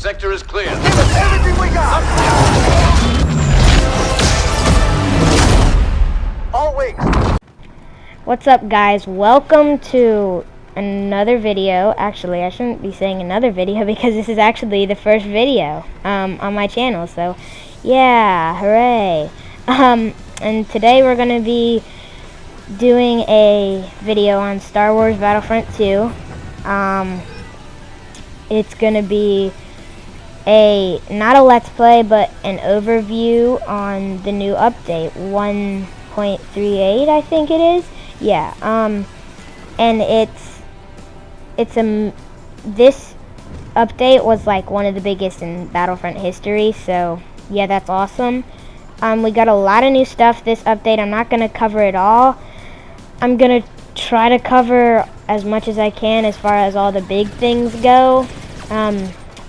sector is clear. Give us everything we got! All wings. What's up, guys? Welcome to another video. Actually, I shouldn't be saying another video because this is actually the first video on my channel. So, yeah, hooray! And today we're gonna be doing a video on Star Wars Battlefront 2. It's gonna be not a let's play, but an overview on the new update 1.38, I think it is. Yeah. And this update was like one of the biggest in Battlefront history. So yeah, that's awesome. We got a lot of new stuff this update. I'm not gonna cover it all. I'm gonna try to cover as much as I can as far as all the big things go.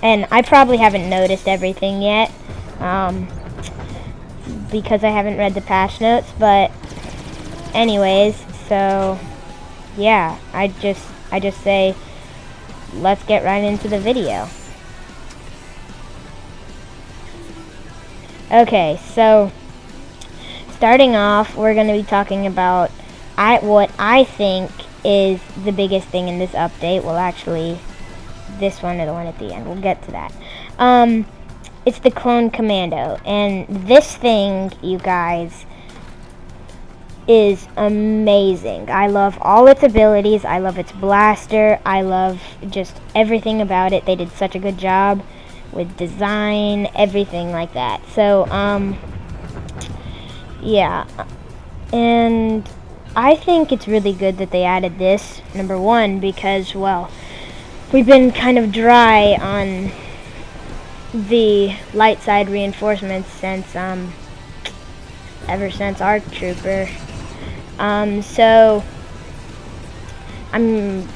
And I probably haven't noticed everything yet, because I haven't read the patch notes, but anyways, so yeah, I just say let's get right into the video. Okay, so starting off, we're going to be talking about what I think is the biggest thing in this update. Well, actually, this one or the one at the end. We'll get to that. It's the Clone Commando, and this thing, you guys, is amazing. I love all its abilities. I love its blaster. I love just everything about it. They did such a good job with design, everything like that. So, yeah. And I think it's really good that they added this, number one, because, well, we've been kind of dry on the light side reinforcements since, ever since ARC Trooper. So I'm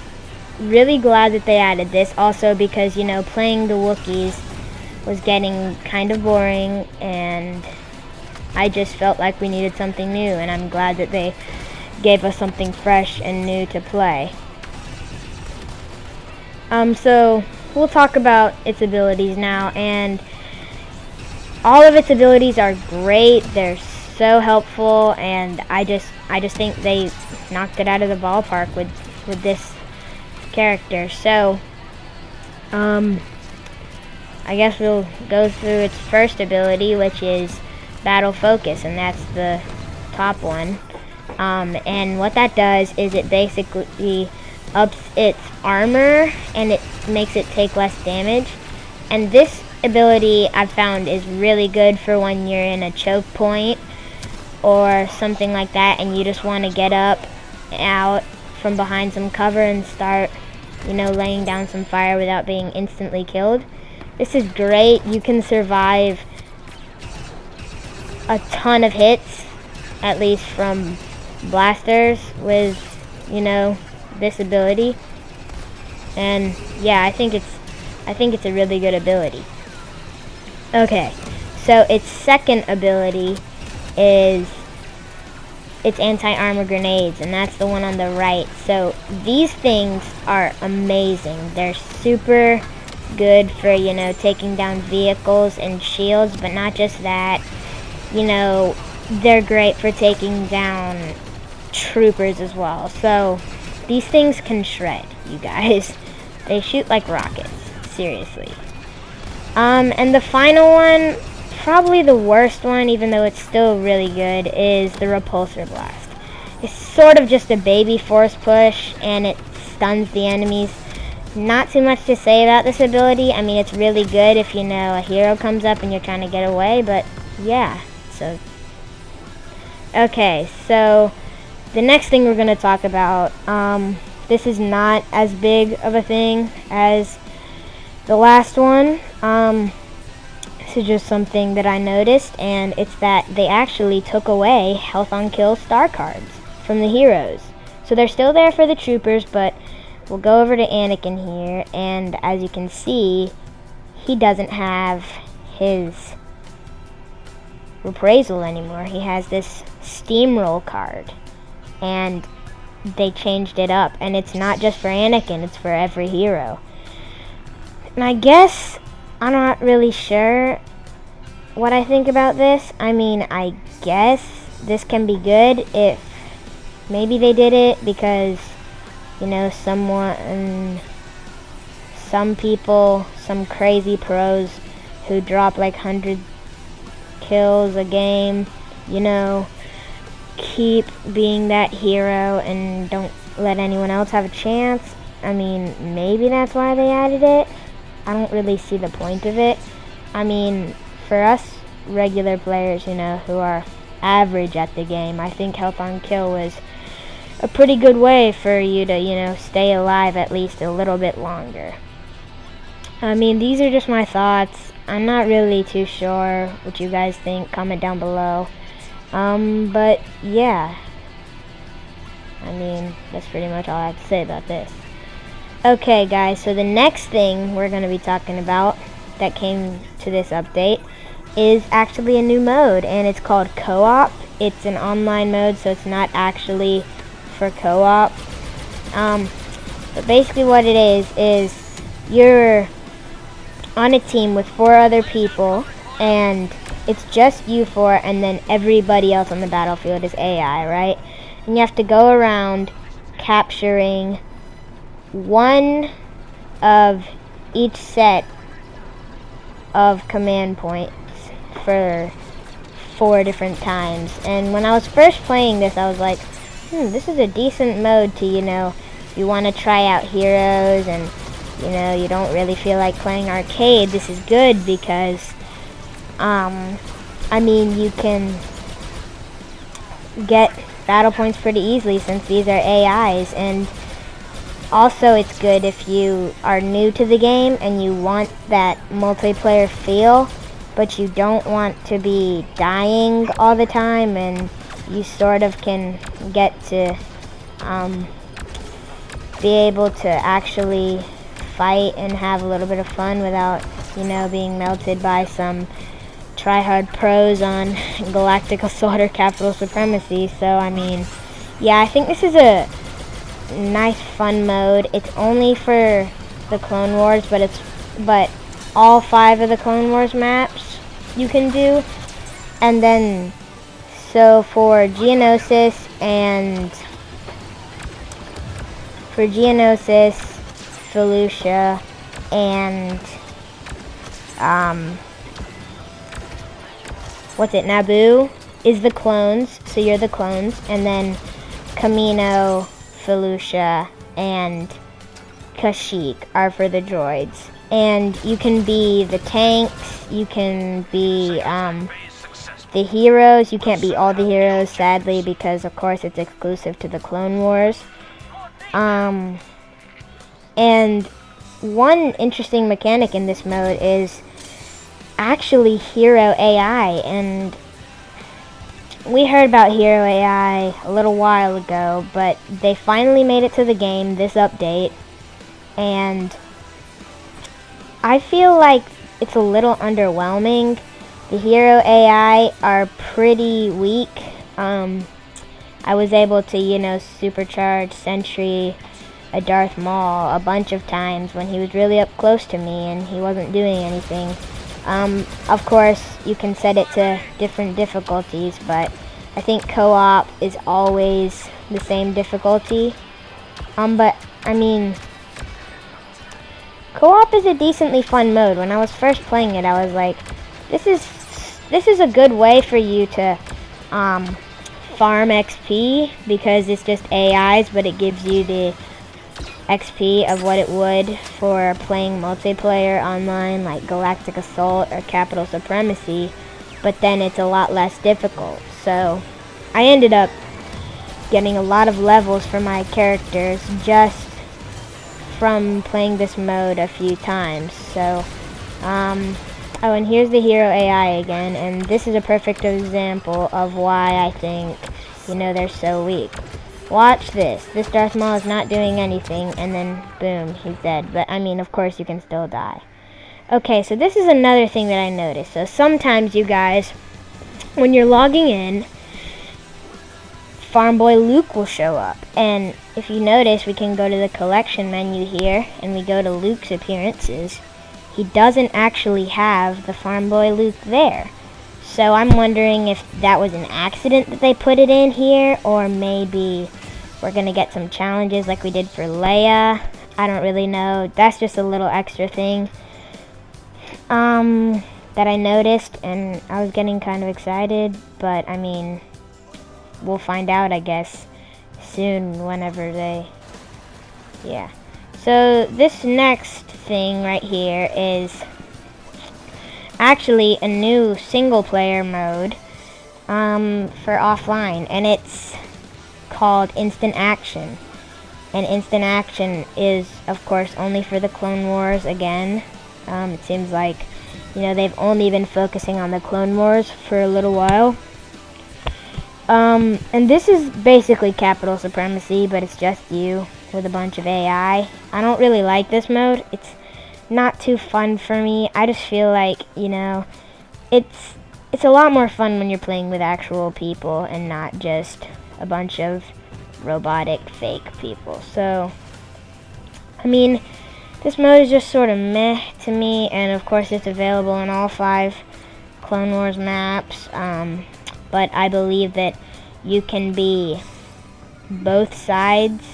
really glad that they added this, also because, you know, playing the Wookiees was getting kind of boring, and I just felt like we needed something new, and I'm glad that they gave us something fresh and new to play. So we'll talk about its abilities now, and all of its abilities are great. They're so helpful, and I just think they knocked it out of the ballpark with this character. So I guess we'll go through its first ability, which is Battle Focus, and that's the top one. And what that does is it basically ups its armor and it makes it take less damage. And this ability I've found is really good for when you're in a choke point or something like that, and you just want to get up out from behind some cover and start, you know, laying down some fire without being instantly killed. This is great. You can survive a ton of hits, at least from blasters, with, you know, this ability. And yeah, I think it's a really good ability. Okay, so its second ability is its anti-armor grenades, and that's the one on the right. So these things are amazing. They're super good for, you know, taking down vehicles and shields, but not just that. You know, they're great for taking down troopers as well. So these things can shred, you guys. They shoot like rockets, seriously. And the final one, probably the worst one, even though it's still really good, is the Repulsor Blast. It's sort of just a baby force push, and it stuns the enemies. Not too much to say about this ability. I mean, it's really good if, you know, a hero comes up and you're trying to get away, but yeah. So, okay, so the next thing we're going to talk about, this is not as big of a thing as the last one. This is just something that I noticed, and it's that they actually took away health on kill star cards from the heroes. So they're still there for the troopers, but we'll go over to Anakin here, and as you can see, he doesn't have his Reprisal anymore. He has this Steamroll card, and they changed it up, and it's not just for Anakin, it's for every hero. And I guess I'm not really sure what I think about this. I mean, I guess this can be good if maybe they did it because, you know, some people, some crazy pros who drop like 100 kills a game, you know, keep being that hero and don't let anyone else have a chance. I mean, maybe that's why they added it. I don't really see the point of it. I mean, for us regular players, you know, who are average at the game, I think health on kill was a pretty good way for you to, you know, stay alive at least a little bit longer. I mean, these are just my thoughts. I'm not really too sure what you guys think. Comment down below. But yeah, I mean, that's pretty much all I have to say about this. Okay guys, so the next thing we're going to be talking about that came to this update is actually a new mode, and it's called co-op. It's an online mode, so it's not actually for co-op. But basically what it is you're on a team with 4 other people, and it's just you 4, and then everybody else on the battlefield is AI, right? And you have to go around capturing one of each set of command points for 4 different times. And when I was first playing this, I was like, this is a decent mode to, you know, if you want to try out heroes and, you know, you don't really feel like playing arcade. This is good because, I mean, you can get battle points pretty easily since these are AIs, and also it's good if you are new to the game and you want that multiplayer feel, but you don't want to be dying all the time, and you sort of can get to be able to actually fight and have a little bit of fun without, you know, being melted by some try-hard pros on Galactic Assault or Capital Supremacy. So I mean, yeah, I think this is a nice fun mode. It's only for the Clone Wars, but all 5 of the Clone Wars maps you can do. And then so for Geonosis, Felucia, and Naboo is the clones, so you're the clones, and then Kamino, Felucia, and Kashyyyk are for the droids. And you can be the tanks, you can be the heroes. You can't be all the heroes, sadly, because of course it's exclusive to the Clone Wars. And one interesting mechanic in this mode is actually hero AI, and we heard about hero AI a little while ago, but they finally made it to the game, this update, and I feel like it's a little underwhelming. The hero AI are pretty weak. I was able to, you know, supercharge Sentry, a Darth Maul, a bunch of times when he was really up close to me and he wasn't doing anything. Of course, you can set it to different difficulties, but I think co-op is always the same difficulty. But, I mean, co-op is a decently fun mode. When I was first playing it, I was like, this is a good way for you to farm XP, because it's just AIs, but it gives you the XP of what it would for playing multiplayer online like Galactic Assault or Capital Supremacy, but then it's a lot less difficult. So I ended up getting a lot of levels for my characters just from playing this mode a few times. So oh, and here's the hero AI again, and this is a perfect example of why I think, you know, they're so weak. Watch this. This Darth Maul is not doing anything, and then boom, he's dead. But I mean, of course you can still die. Okay, so this is another thing that I noticed. So sometimes you guys, when you're logging in, Farm Boy Luke will show up, and if you notice, we can go to the collection menu here, and we go to Luke's appearances. he doesn't actually have the Farm Boy loot there. So I'm wondering if that was an accident that they put it in here, or maybe we're gonna get some challenges like we did for Leia. I don't really know. That's just a little extra thing that I noticed, and I was getting kind of excited, but I mean, we'll find out, I guess, soon whenever they, yeah. So this next thing right here is actually a new single player mode for offline, and it's called Instant Action. And Instant Action is, of course, only for the Clone Wars again. It seems like, you know, they've only been focusing on the Clone Wars for a little while. And this is basically capital supremacy, but it's just you with a bunch of AI. I don't really like this mode. It's not too fun for me. I just feel like, you know, it's a lot more fun when you're playing with actual people and not just a bunch of robotic fake people. So, I mean, this mode is just sort of meh to me, and of course it's available in all 5 Clone Wars maps, but I believe that you can be both sides,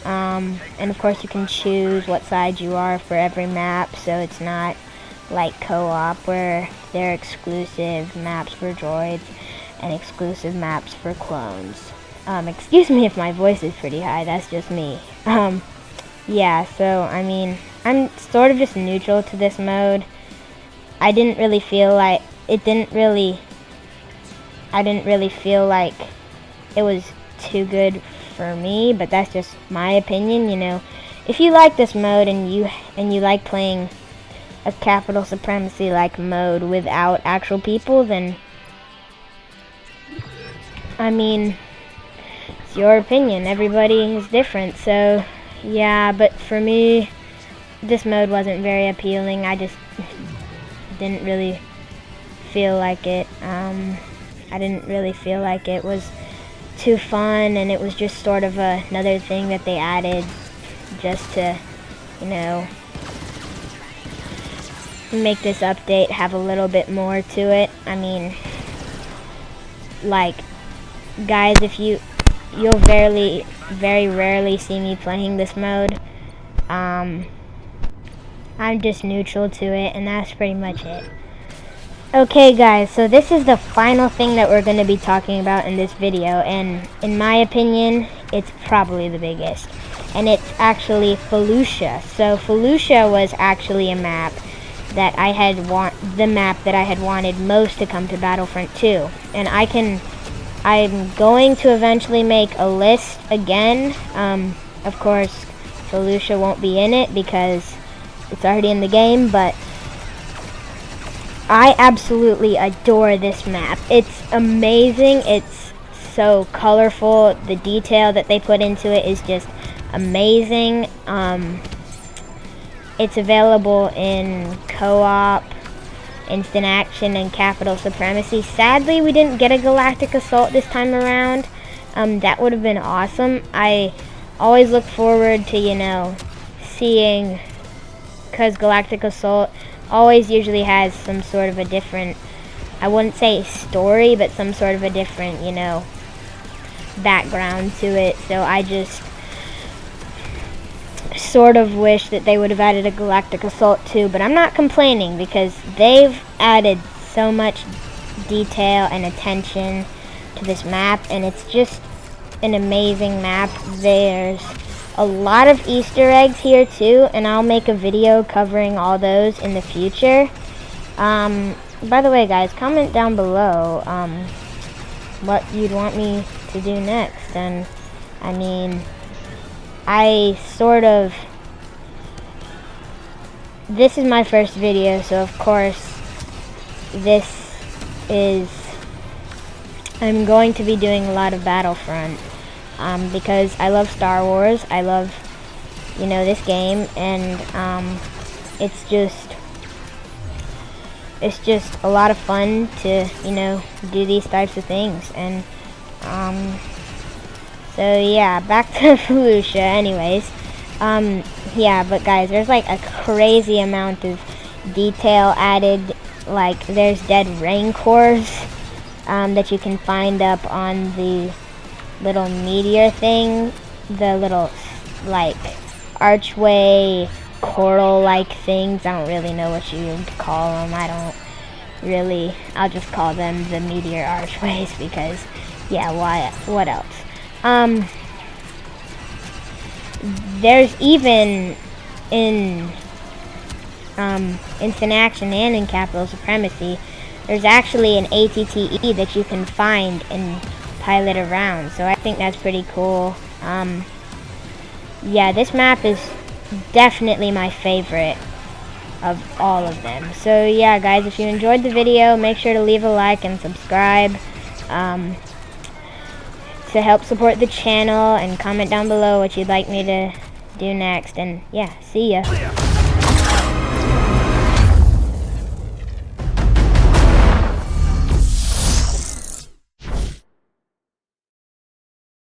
and of course you can choose what side you are for every map, so it's not like co-op where there are exclusive maps for droids and exclusive maps for clones. Excuse me if my voice is pretty high, that's just me. Yeah, so, I mean, I'm sort of just neutral to this mode. I didn't really feel like, I didn't really feel like it was too good for me, but that's just my opinion, you know. If you like this mode and you like playing a capital supremacy like mode without actual people, then, I mean, it's your opinion. Everybody is different, so yeah, but for me, this mode wasn't very appealing. I just didn't really feel like it. I didn't really feel like it was too fun, and it was just sort of another thing that they added just to, you know, make this update have a little bit more to it. I mean, like, guys, if you'll very rarely see me playing this mode. I'm just neutral to it, and that's pretty much it. Okay guys, so this is the final thing that we're going to be talking about in this video, and in my opinion, it's probably the biggest. And it's actually Felucia. So Felucia was actually a map that I had the map that I had wanted most to come to Battlefront 2. And I'm going to eventually make a list again. Of course, Felucia won't be in it because it's already in the game, but I absolutely adore this map. It's amazing. It's so colorful. The detail that they put into it is just amazing. It's available in co-op, Instant Action, and Capital Supremacy. Sadly, we didn't get a Galactic Assault this time around. That would have been awesome. I always look forward to, you know, seeing, because Galactic Assault always usually has some sort of a different, I wouldn't say story, but some sort of a different, you know, background to it. So I just sort of wish that they would have added a Galactic Assault too, but I'm not complaining because they've added so much detail and attention to this map, and it's just an amazing map. There's a lot of Easter eggs here too, and I'll make a video covering all those in the future. By the way, guys, comment down below what you'd want me to do next. And I mean, this is my first video, so of course I'm going to be doing a lot of Battlefront. Because I love Star Wars, I love, you know, this game, and it's just a lot of fun to, you know, do these types of things. And so yeah, back to Felucia. Anyways, Yeah, but guys, there's like a crazy amount of detail added. Like, there's dead rancors that you can find up on the little meteor thing, the little like archway coral like things. I don't really know what you would call them. I'll just call them the meteor archways because, yeah, what else? There's even in Instant Action and in Capital Supremacy, there's actually an ATTE that you can find and pilot around, so I think that's pretty cool. Yeah, this map is definitely my favorite of all of them. So yeah, guys, if you enjoyed the video, make sure to leave a like and subscribe to help support the channel, and comment down below what you'd like me to do next. And yeah, see ya.